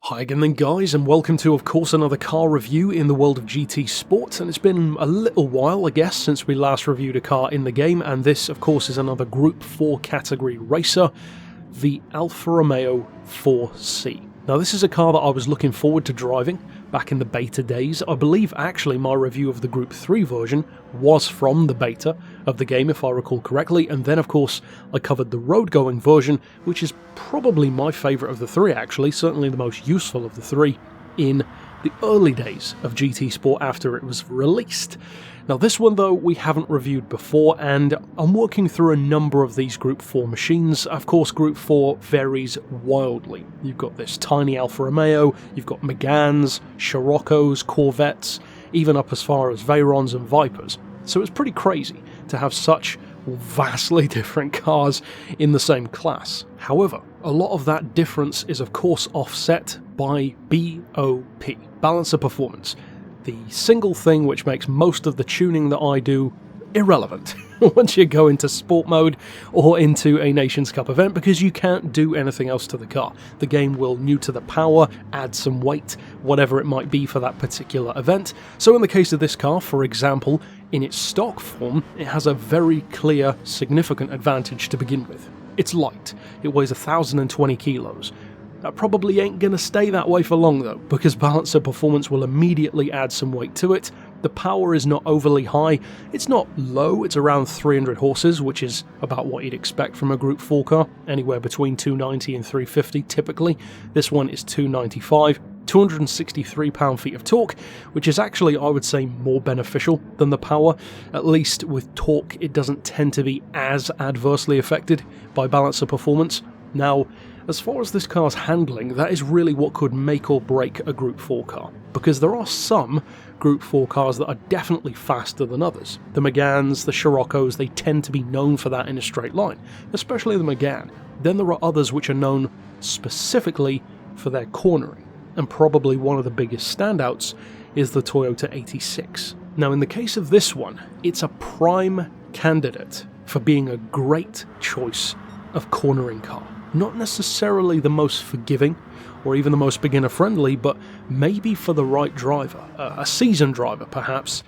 Hi again then guys, and welcome to of course another car review in the world of GT Sport, and it's been a little while I guess since we last reviewed a car in the game, and this of course is another Group 4 category racer, the Alfa Romeo 4C. Now this is a car that I was looking forward to driving back in the beta days. I believe actually my review of the Group 3 version was from the beta of the game if I recall correctly, and then of course I covered the road going version, which is probably my favourite of the three actually, certainly the most useful of the three in the early days of GT Sport after it was released. Now this one though we haven't reviewed before, and I'm working through a number of these Group 4 machines. Of course Group 4 varies wildly. You've got this tiny Alfa Romeo, you've got Meganes, Scirocco's, Corvettes, even up as far as Veyrons and Vipers. So it's pretty crazy to have such vastly different cars in the same class. However, a lot of that difference is of course offset by BOP, balance of performance. The single thing which makes most of the tuning that I do irrelevant once you go into sport mode or into a Nations Cup event, because you can't do anything else to the car. The game will neuter the power, add some weight, whatever it might be for that particular event. So in the case of this car, for example, in its stock form, it has a very clear, significant advantage to begin with. It's light. It weighs 1,020 kilos. That probably ain't going to stay that way for long though, because balance of performance will immediately add some weight to it. The power is not overly high, it's not low, it's around 300 horses, which is about what you'd expect from a Group 4 car, anywhere between 290 and 350 typically. This one is 295, 263 pound-feet of torque, which is actually, I would say, more beneficial than the power. At least with torque, it doesn't tend to be as adversely affected by balance of performance. Now, as far as this car's handling, that is really what could make or break a Group 4 car, because there are some Group 4 cars that are definitely faster than others. The Meganes, the Scirocco's, they tend to be known for that in a straight line, especially the Megane. Then there are others which are known specifically for their cornering, and probably one of the biggest standouts is the Toyota 86. Now in the case of this one, it's a prime candidate for being a great choice of cornering car. Not necessarily the most forgiving or even the most beginner friendly, but maybe for the right driver, a seasoned driver perhaps,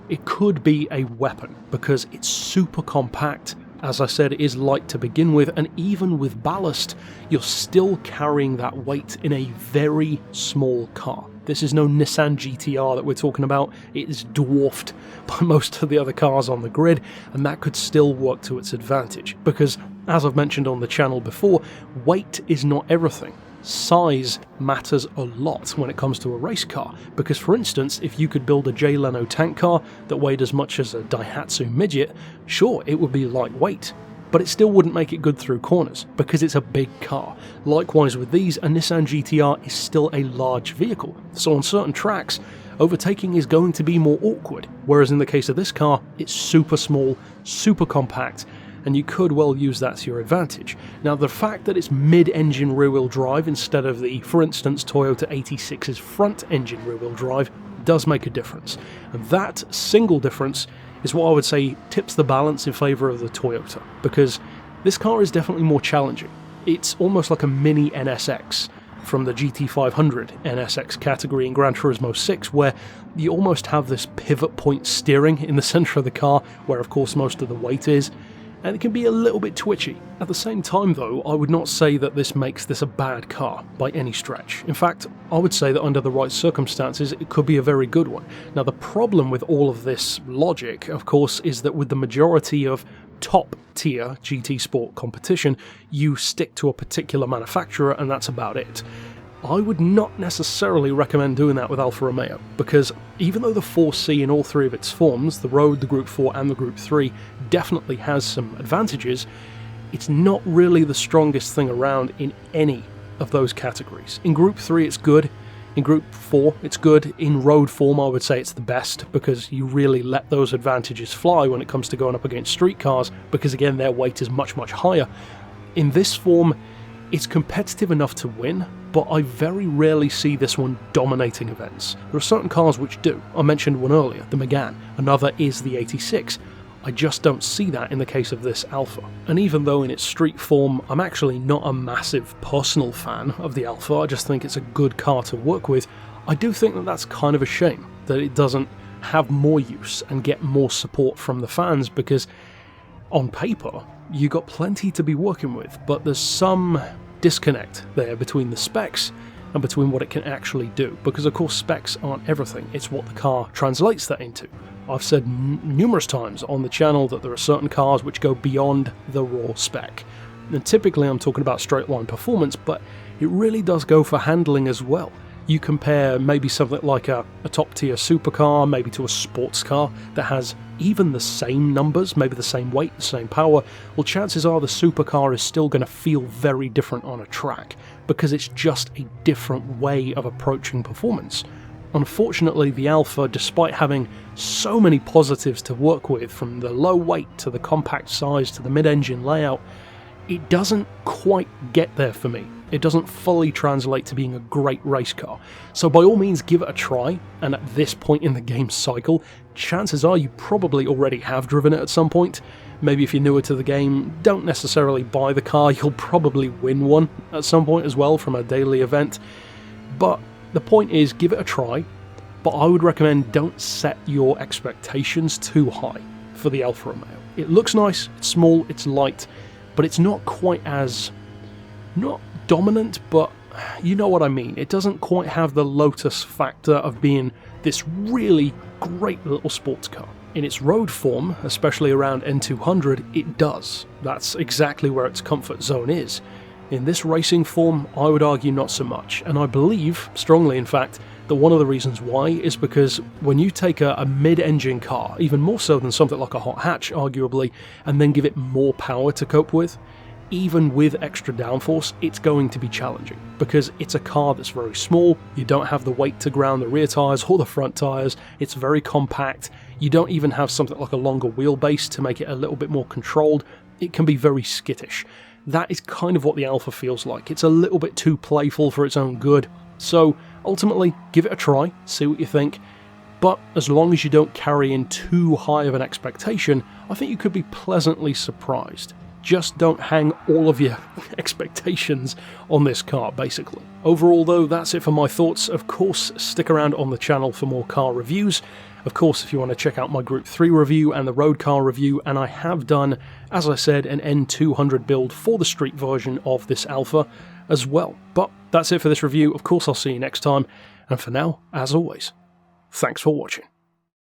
it could be a weapon because it's super compact. As I said, it is light to begin with, and even with ballast, you're still carrying that weight in a very small car. This is no Nissan GTR that we're talking about. It is dwarfed by most of the other cars on the grid, and that could still work to its advantage, because as I've mentioned on the channel before, weight is not everything. Size matters a lot when it comes to a race car, because for instance, if you could build a Jay Leno tank car that weighed as much as a Daihatsu midget, sure, it would be lightweight, but it still wouldn't make it good through corners, because it's a big car. Likewise with these, a Nissan GTR is still a large vehicle, so on certain tracks, overtaking is going to be more awkward, whereas in the case of this car, it's super small, super compact, and you could well use that to your advantage. Now the fact that it's mid-engine rear-wheel drive instead of the, for instance, Toyota 86's front-engine rear-wheel drive does make a difference, and that single difference is what I would say tips the balance in favour of the Toyota, because this car is definitely more challenging. It's almost like a mini NSX from the GT500 NSX category in Gran Turismo 6, where you almost have this pivot point steering in the centre of the car, where of course most of the weight is, and it can be a little bit twitchy. At the same time though, I would not say that this makes this a bad car by any stretch. In fact, I would say that under the right circumstances, it could be a very good one. Now the problem with all of this logic, of course, is that with the majority of top tier GT Sport competition, you stick to a particular manufacturer and that's about it. I would not necessarily recommend doing that with Alfa Romeo, because even though the 4C in all three of its forms, the Road, the Group 4 and the Group 3, definitely has some advantages, it's not really the strongest thing around in any of those categories. In Group 3 it's good, in Group 4 it's good, in Road form I would say it's the best, because you really let those advantages fly when it comes to going up against street cars, because again their weight is much higher. In this form, it's competitive enough to win, but I very rarely see this one dominating events. There are certain cars which do. I mentioned one earlier, the Megane. Another is the 86. I just don't see that in the case of this Alfa. And even though in its street form I'm actually not a massive personal fan of the Alfa, I just think it's a good car to work with, I do think that that's kind of a shame that it doesn't have more use and get more support from the fans, because on paper you got plenty to be working with, but there's some disconnect there between the specs and between what it can actually do, because of course specs aren't everything, it's what the car translates that into. I've said numerous times on the channel that there are certain cars which go beyond the raw spec, and typically I'm talking about straight line performance, but it really does go for handling as well. You compare maybe something like a top tier supercar maybe to a sports car that has even the same numbers, maybe the same weight, the same power, well chances are the supercar is still going to feel very different on a track, because it's just a different way of approaching performance. Unfortunately, the Alfa, despite having so many positives to work with, from the low weight to the compact size to the mid-engine layout, it doesn't quite get there for me. It doesn't fully translate to being a great race car. So by all means give it a try, and at this point in the game's cycle, chances are you probably already have driven it at some point. Maybe if you're newer to the game, don't necessarily buy the car, you'll probably win one at some point as well from a daily event. But the point is, give it a try, but I would recommend don't set your expectations too high for the Alfa Romeo. It looks nice, it's small, it's light, but it's not quite as, not dominant, but you know what I mean. It doesn't quite have the Lotus factor of being this really great little sports car. In its road form, especially around N200, it does. That's exactly where its comfort zone is. In this racing form, I would argue not so much, and I believe, strongly in fact, that one of the reasons why is because when you take a mid-engine car, even more so than something like a hot hatch arguably, and then give it more power to cope with, even with extra downforce, it's going to be challenging, because it's a car that's very small, you don't have the weight to ground the rear tyres or the front tyres, it's very compact, you don't even have something like a longer wheelbase to make it a little bit more controlled, it can be very skittish. That is kind of what the Alfa feels like. It's a little bit too playful for its own good. So ultimately, give it a try, see what you think. But as long as you don't carry in too high of an expectation, I think you could be pleasantly surprised. Just don't hang all of your expectations on this car, basically. Overall though, that's it for my thoughts. Of course, stick around on the channel for more car reviews. Of course, if you want to check out my Group 3 review and the road car review, and I have done, as I said, an N200 build for the street version of this Alfa as well. But that's it for this review. Of course, I'll see you next time, and for now, as always, thanks for watching.